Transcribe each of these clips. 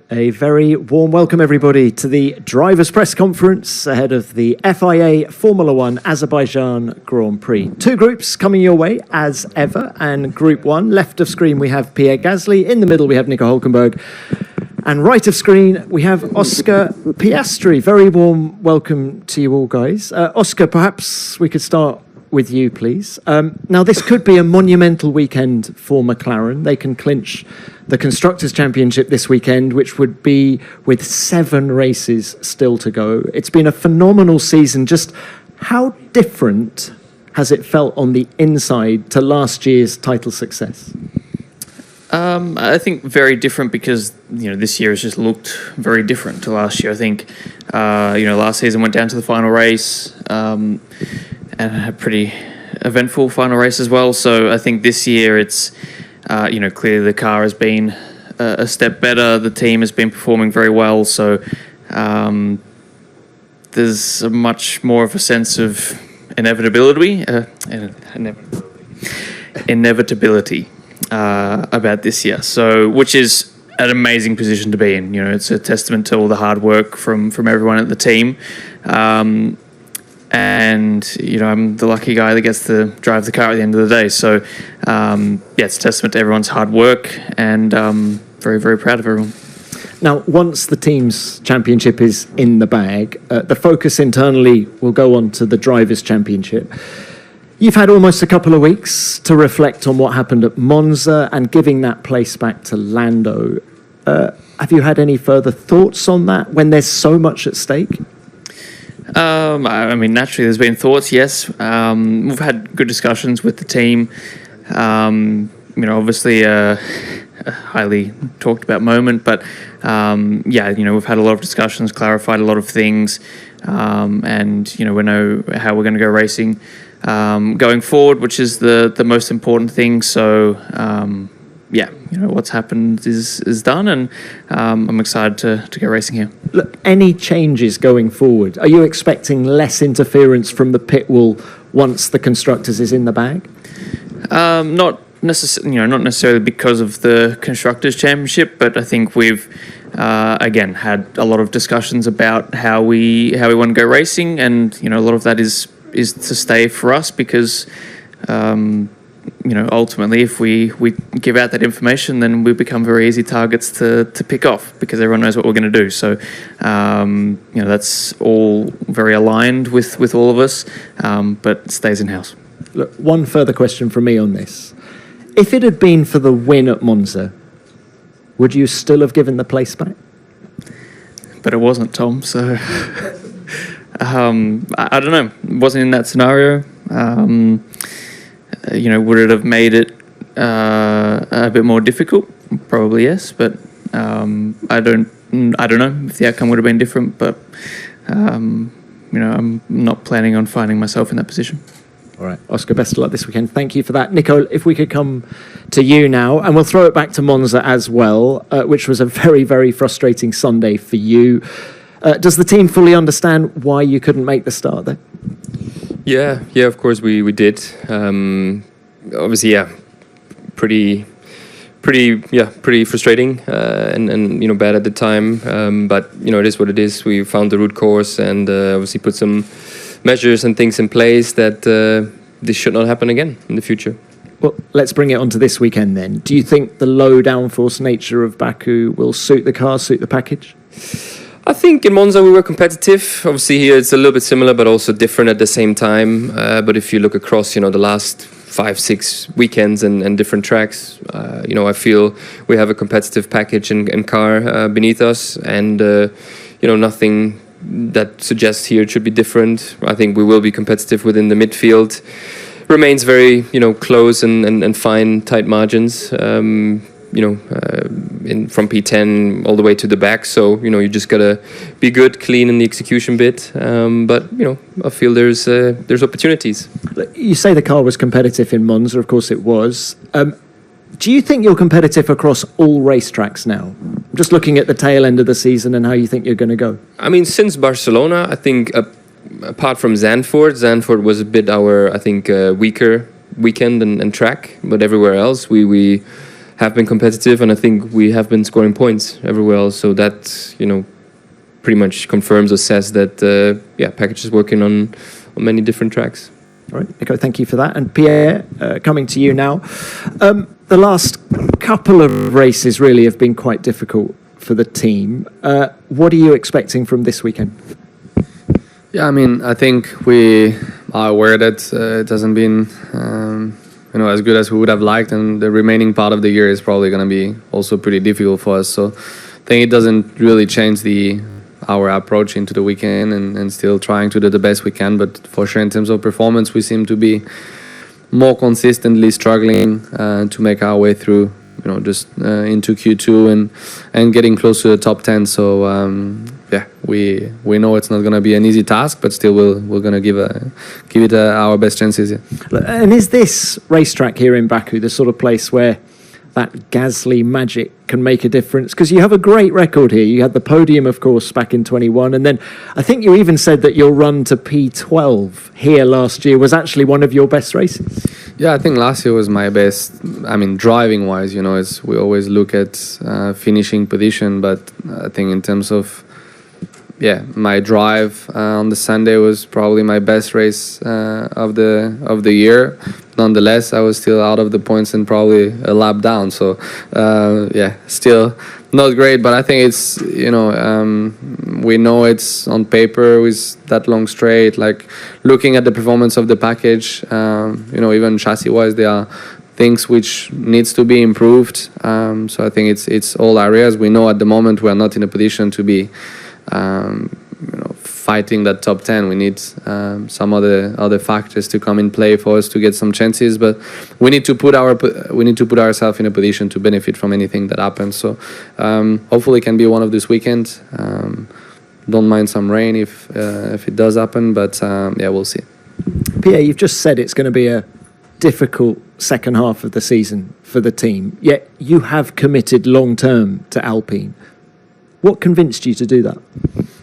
A very warm welcome, everybody, to the Drivers' Press Conference ahead of the FIA Formula One Azerbaijan Grand Prix. Two groups coming your way, as ever, and Group 1, left of screen we have Pierre Gasly, in the middle we have Niko Hulkenberg, and right of screen we have Oscar Piastri. Very warm welcome to you all, guys. Oscar, perhaps we could start with you, please. Now, this could be a monumental weekend for McLaren. They can clinch the Constructors' Championship this weekend, which would be with 7 races still to go. It's been a phenomenal season. Just how different has it felt on the inside to last year's title success? I think very different because, this year has just looked very different to last year. I think, last season went down to the final race, and a pretty eventful final race as well. So I think this year it's, clearly the car has been a step better. The team has been performing very well. So there's a much more of a sense of inevitability about this year. So, which is an amazing position to be in. It's a testament to all the hard work from everyone at the team. And, I'm the lucky guy that gets to drive the car at the end of the day. So, it's a testament to everyone's hard work, and very, very proud of everyone. Now, once the team's championship is in the bag, the focus internally will go on to the Drivers' Championship. You've had almost a couple of weeks to reflect on what happened at Monza and giving that place back to Lando. Have you had any further thoughts on that when there's so much at stake? Naturally, there's been thoughts, yes. We've had good discussions with the team. Obviously a highly talked about moment, but we've had a lot of discussions, clarified a lot of things, and we know how we're going to go racing going forward, which is the most important thing. So what's happened is done, and I'm excited to go racing here. Look, any changes going forward? Are you expecting less interference from the pit wall once the Constructors is in the bag? Not necessarily because of the Constructors' Championship, but I think we've again had a lot of discussions about how we want to go racing, and a lot of that is to stay for us because. Ultimately, if we give out that information, then we become very easy targets to pick off because everyone knows what we're going to do. So, that's all very aligned with all of us, but it stays in-house. Look, one further question from me on this. If it had been for the win at Monza, would you still have given the place back? But it wasn't, Tom, so I don't know. It wasn't in that scenario. Would it have made it a bit more difficult? Probably yes, but I don't know if the outcome would have been different. But I'm not planning on finding myself in that position. All right, Oscar, best of luck this weekend. Thank you for that. Niko, if we could come to you now, and we'll throw it back to Monza as well, which was a very, very frustrating Sunday for you. Does the team fully understand why you couldn't make the start there? Yeah, of course we did. Obviously, pretty frustrating and bad at the time. But it is what it is. We found the root cause and obviously put some measures and things in place that this should not happen again in the future. Well, let's bring it on to this weekend then. Do you think the low downforce nature of Baku will suit the car, suit the package? I think in Monza we were competitive. Obviously here it's a little bit similar but also different at the same time. But if you look across, the last 5-6 weekends and different tracks, I feel we have a competitive package and car beneath us, and nothing that suggests here it should be different. I think we will be competitive within the midfield. Remains very close and fine, tight margins. From P10 all the way to the back. So, you just got to be good, clean in the execution bit. But, I feel there's opportunities. You say the car was competitive in Monza. Of course it was. Do you think you're competitive across all racetracks now? I'm just looking at the tail end of the season and how you think you're going to go. I mean, since Barcelona, I think apart from Zandvoort was a bit our, weaker weekend and track. But everywhere else, we have been competitive, and I think we have been scoring points everywhere else. So that, you know, pretty much confirms or says that package is working on many different tracks. All right, Niko, thank you for that. And Pierre, coming to you now. The last couple of races really have been quite difficult for the team. What are you expecting from this weekend? Yeah, I mean, I think we are aware that it hasn't been as good as we would have liked, and the remaining part of the year is probably going to be also pretty difficult for us. So I think it doesn't really change our approach into the weekend, and still trying to do the best we can. But for sure, in terms of performance, we seem to be more consistently struggling to make our way through, just into Q2 and getting close to the top 10. So we know it's not going to be an easy task, but still we're going to give it our best chances. Yeah. And is this racetrack here in Baku the sort of place where that Gasly magic can make a difference? Because you have a great record here. You had the podium, of course, back in 21, and then I think you even said that your run to P12 here last year was actually one of your best races. Yeah, I think last year was my best. I mean, driving-wise, we always look at finishing position, but I think in terms of my drive on the Sunday was probably my best race of the year. Nonetheless, I was still out of the points and probably a lap down. So still not great. But I think it's we know it's on paper with that long straight. Like looking at the performance of the package, even chassis-wise, there are things which needs to be improved. So I think it's all areas. We know at the moment we are not in a position to be fighting that top 10. We need some other factors to come in play for us to get some chances, but we need to put ourselves in a position to benefit from anything that happens. So hopefully it can be one of these weekends. Don't mind some rain if it does happen, but we'll see. Pierre, you've just said it's going to be a difficult second half of the season for the team, yet you have committed long term to Alpine. What convinced you to do that?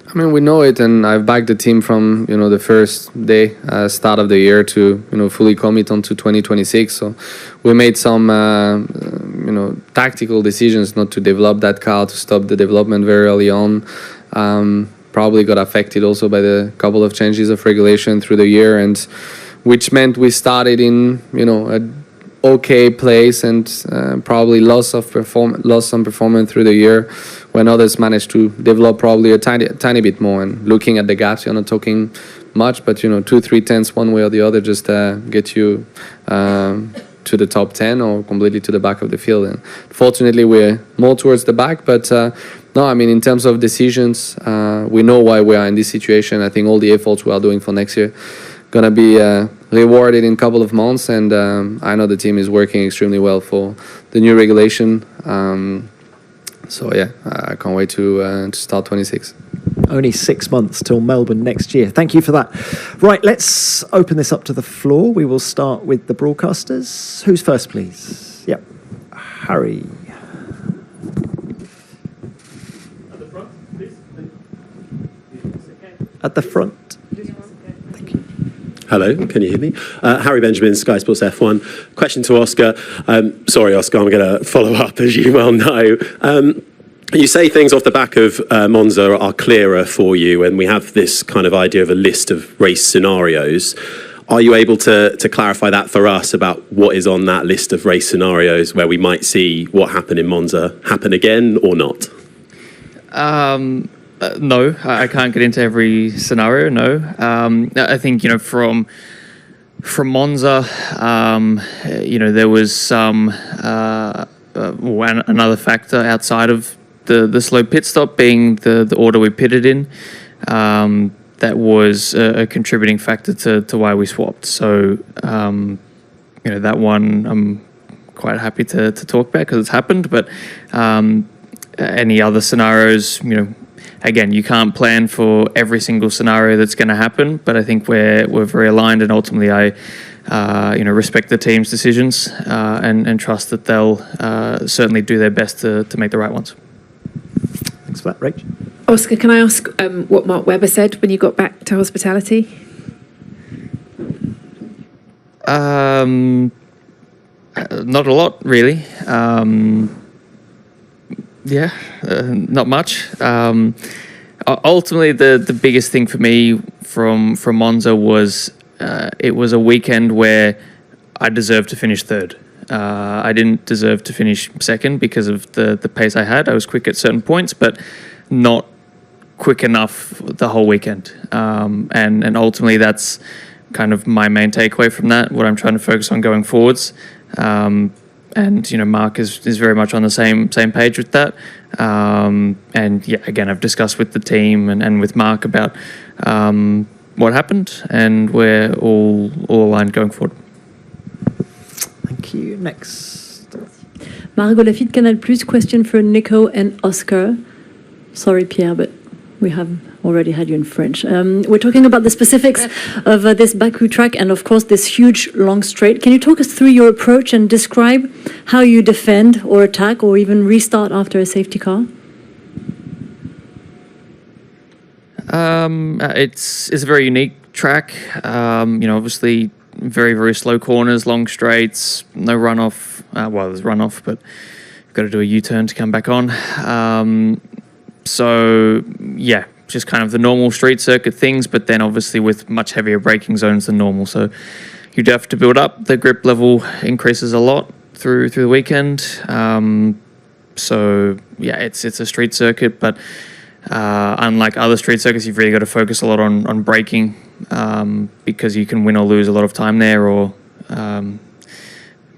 I mean, we know it, and I've backed the team from the first day, start of the year, to fully commit onto 2026. So we made some tactical decisions not to develop that car, to stop the development very early on. Probably got affected also by the couple of changes of regulation through the year, and which meant we started in a okay place and probably lost some performance through the year, when others managed to develop probably a tiny bit more. And looking at the gaps, you're not talking much, but 2-3 tenths one way or the other just get you to the top 10 or completely to the back of the field. And fortunately, we're more towards the back, but no, I mean, in terms of decisions, we know why we are in this situation. I think all the efforts we are doing for next year gonna be rewarded in a couple of months, and I know the team is working extremely well for the new regulation. I can't wait to start 26. Only 6 months till Melbourne next year. Thank you for that. Right, let's open this up to the floor. We will start with the broadcasters. Who's first, please? Yep, Harry. At the front, please. At the front. Hello, can you hear me? Harry Benjamin, Sky Sports F1. Question to Oscar. Sorry, Oscar, I'm going to follow up, as you well know. You say things off the back of Monza are clearer for you, and we have this kind of idea of a list of race scenarios. Are you able to clarify that for us about what is on that list of race scenarios where we might see what happened in Monza happen again or not? No, I can't get into every scenario. No, I think from Monza, there was some another factor outside of the slow pit stop being the order we pitted in. That was a contributing factor to why we swapped. So that one I'm quite happy to talk about because it's happened. But any other scenarios, again, you can't plan for every single scenario that's going to happen, but I think we're very aligned, and ultimately I respect the team's decisions and trust that they'll certainly do their best to make the right ones. Thanks for that, Rach. Oscar, can I ask what Mark Webber said when you got back to hospitality? Not a lot, really. Not much. Ultimately, the biggest thing for me from Monza was it was a weekend where I deserved to finish third. I didn't deserve to finish second because of the pace I had. I was quick at certain points, but not quick enough the whole weekend. And ultimately, that's kind of my main takeaway from that, what I'm trying to focus on going forwards. And, Mark is very much on the same page with that. And yeah, again, I've discussed with the team and with Mark about what happened, and we're all aligned going forward. Thank you. Next. Margot Lafitte, Canal+, question for Nico and Oscar. Sorry, Pierre, but we have already had you in French. We're talking about the specifics of this Baku track and, of course, this huge long straight. Can you talk us through your approach and describe how you defend or attack or even restart after a safety car? It's a very unique track. Obviously very, very slow corners, long straights, no runoff. Well, there's runoff, but you've got to do a U-turn to come back on. So, yeah, just kind of the normal street circuit things, but then obviously with much heavier braking zones than normal. So you'd have to build up. The grip level increases a lot through the weekend. So, yeah, it's a street circuit, but unlike other street circuits, you've really got to focus a lot on braking because you can win or lose a lot of time there, or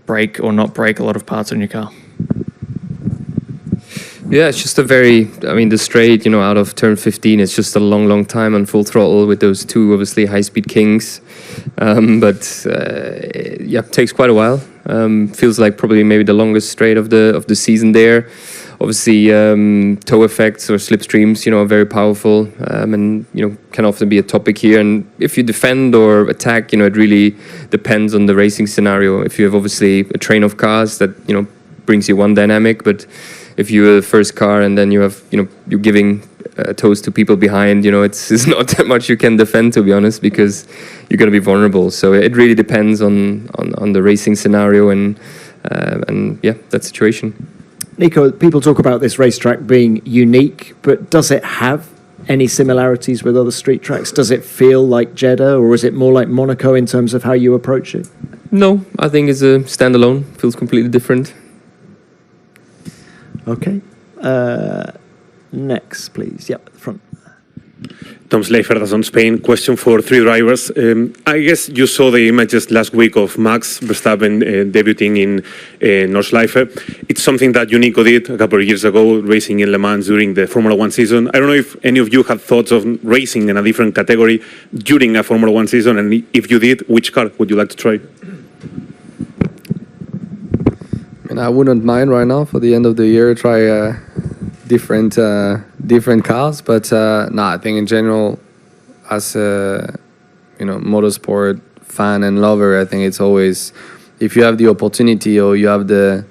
brake or not brake a lot of parts on your car. Yeah, it's just the straight, out of turn 15, it's just a long time on full throttle with those two, obviously, high-speed kings. It takes quite a while. Feels like probably maybe the longest straight of the season there. Obviously, toe effects or slipstreams, are very powerful and, can often be a topic here. And if you defend or attack, it really depends on the racing scenario. If you have, obviously, a train of cars that, brings you one dynamic, but if you're the first car and then you have, you're giving toes to people behind, it's not that much you can defend, to be honest, because you're going to be vulnerable. So it really depends on the racing scenario and that situation. Nico, people talk about this racetrack being unique, but does it have any similarities with other street tracks? Does it feel like Jeddah, or is it more like Monaco in terms of how you approach it? No, I think it's a standalone. Feels completely different. Okay. Next, please. Yep, front. Tom Schleifer, DAZN Spain. Question for three drivers. I guess you saw the images last week of Max Verstappen debuting in Nordschleife. It's something that Nico did a couple of years ago, racing in Le Mans during the Formula 1 season. I don't know if any of you had thoughts of racing in a different category during a Formula 1 season, and if you did, which car would you like to try? I wouldn't mind right now for the end of the year try different cars, but I think in general, as a motorsport fan and lover, I think it's always, if you have the opportunity or you have the,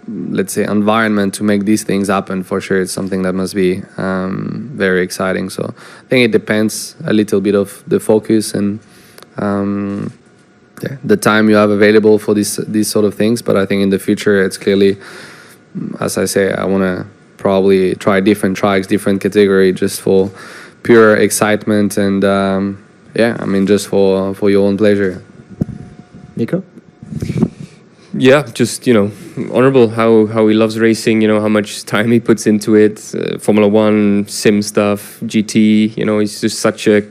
let's say, environment to make these things happen, for sure it's something that must be very exciting. So I think it depends a little bit of the focus and the time you have available for these sort of things. But I think in the future, it's clearly, as I say, I want to probably try different tracks, different category, just for pure excitement and just for your own pleasure. Nico? Yeah, just, honorable how he loves racing, how much time he puts into it. Formula 1, sim stuff, GT, he's just such a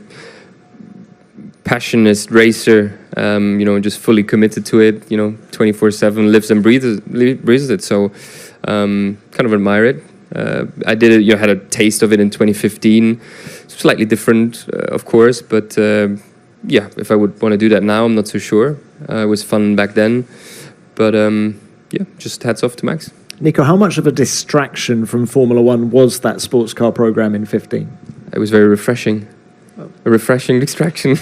passionate racer, just fully committed to it, 24/7, lives and breathes it. So kind of admire it. I did it, had a taste of it in 2015. Slightly different, of course, but if I would want to do that now, I'm not so sure. It was fun back then, but just hats off to Max. Nico, how much of a distraction from Formula 1 was that sports car program in 15? It was very refreshing. A refreshing distraction.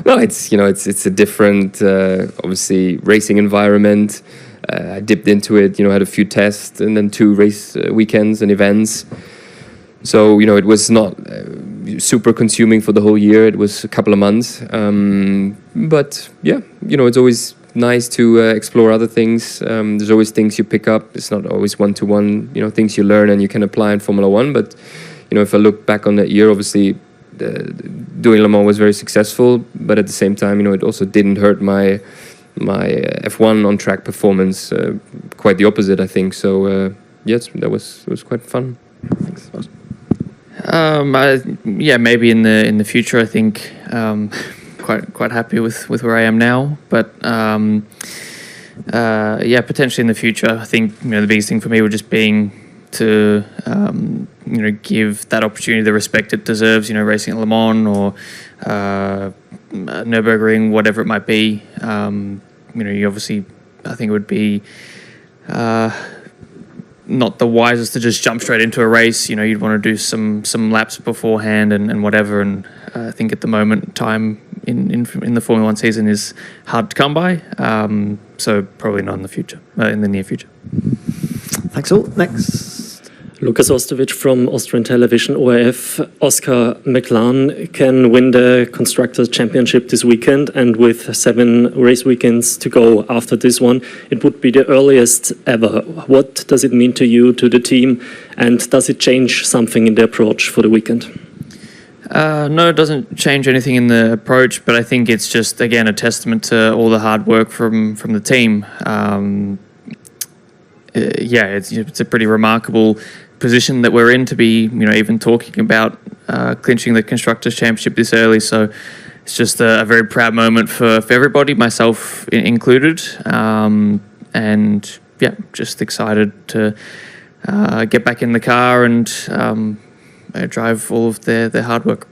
No, it's a different, obviously, racing environment. I dipped into it, had a few tests and then 2 race weekends and events. So, it was not super consuming for the whole year. It was a couple of months. But, it's always nice to explore other things. There's always things you pick up. It's not always one-to-one, things you learn and you can apply in Formula One. But, if I look back on that year, obviously doing Le Mans was very successful. But at the same time, it also didn't hurt my F1 on-track performance. Quite the opposite, I think. So, yes, it was quite fun. Thanks. Maybe in the future, I think quite happy with where I am now. But potentially in the future, I think the biggest thing for me would just being to give that opportunity the respect it deserves. Racing at Le Mans or Nürburgring, whatever it might be. You obviously, I think it would be not the wisest to just jump straight into a race. You'd want to do some laps beforehand and whatever. And I think at the moment, time in the Formula One season is hard to come by. So probably not in the near future. Thanks all. Next. Lukas Ostovic from Austrian Television, ORF. Oscar, McLaren can win the Constructors' Championship this weekend, and with 7 race weekends to go after this one, it would be the earliest ever. What does it mean to you, to the team, and does it change something in the approach for the weekend? No, it doesn't change anything in the approach, but I think it's just, again, a testament to all the hard work from the team. It's a pretty remarkable position that we're in to be, even talking about clinching the Constructors' Championship this early. So it's just a very proud moment for everybody, myself included. Just excited to get back in the car and drive all of their hard work.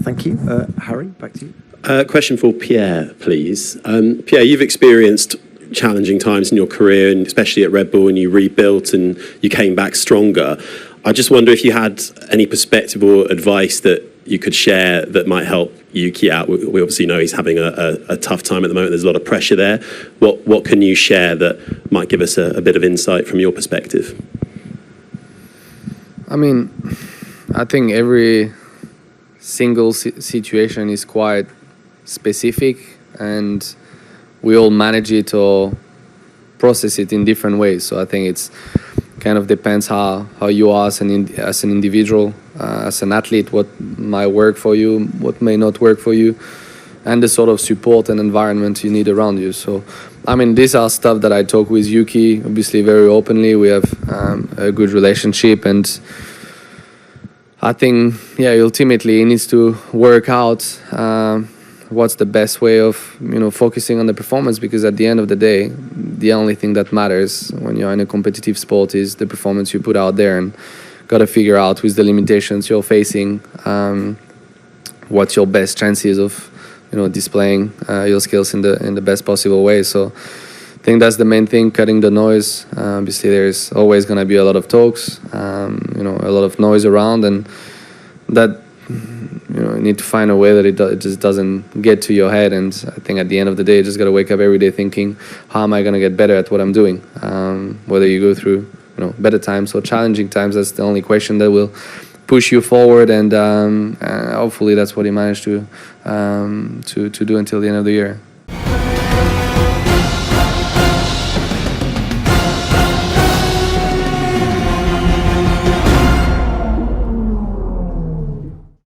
Thank you. Harry, back to you. Question for Pierre, please. Pierre, you've experienced challenging times in your career, and especially at Red Bull, and you rebuilt and you came back stronger. I just wonder if you had any perspective or advice that you could share that might help Yuki out. We obviously know he's having a tough time at the moment. There's a lot of pressure there. What can you share that might give us a bit of insight from your perspective? I mean, I think every single situation is quite specific, and we all manage it or process it in different ways. So I think it's kind of depends how you are as an individual, as an athlete, what might work for you, what may not work for you, and the sort of support and environment you need around you. So, I mean, these are stuff that I talk with Yuki, obviously very openly. We have a good relationship, and I think, ultimately he needs to work out what's the best way of focusing on the performance, because at the end of the day, the only thing that matters when you're in a competitive sport is the performance you put out there, and got to figure out with the limitations you're facing what's your best chances of displaying your skills in the best possible way. So I think that's the main thing, cutting the noise. Obviously there's always going to be a lot of talks, a lot of noise around, and that you need to find a way that it just doesn't get to your head. And I think at the end of the day, you just got to wake up every day thinking, how am I going to get better at what I'm doing? Whether you go through better times or challenging times, that's the only question that will push you forward. And hopefully that's what he managed to do until the end of the year.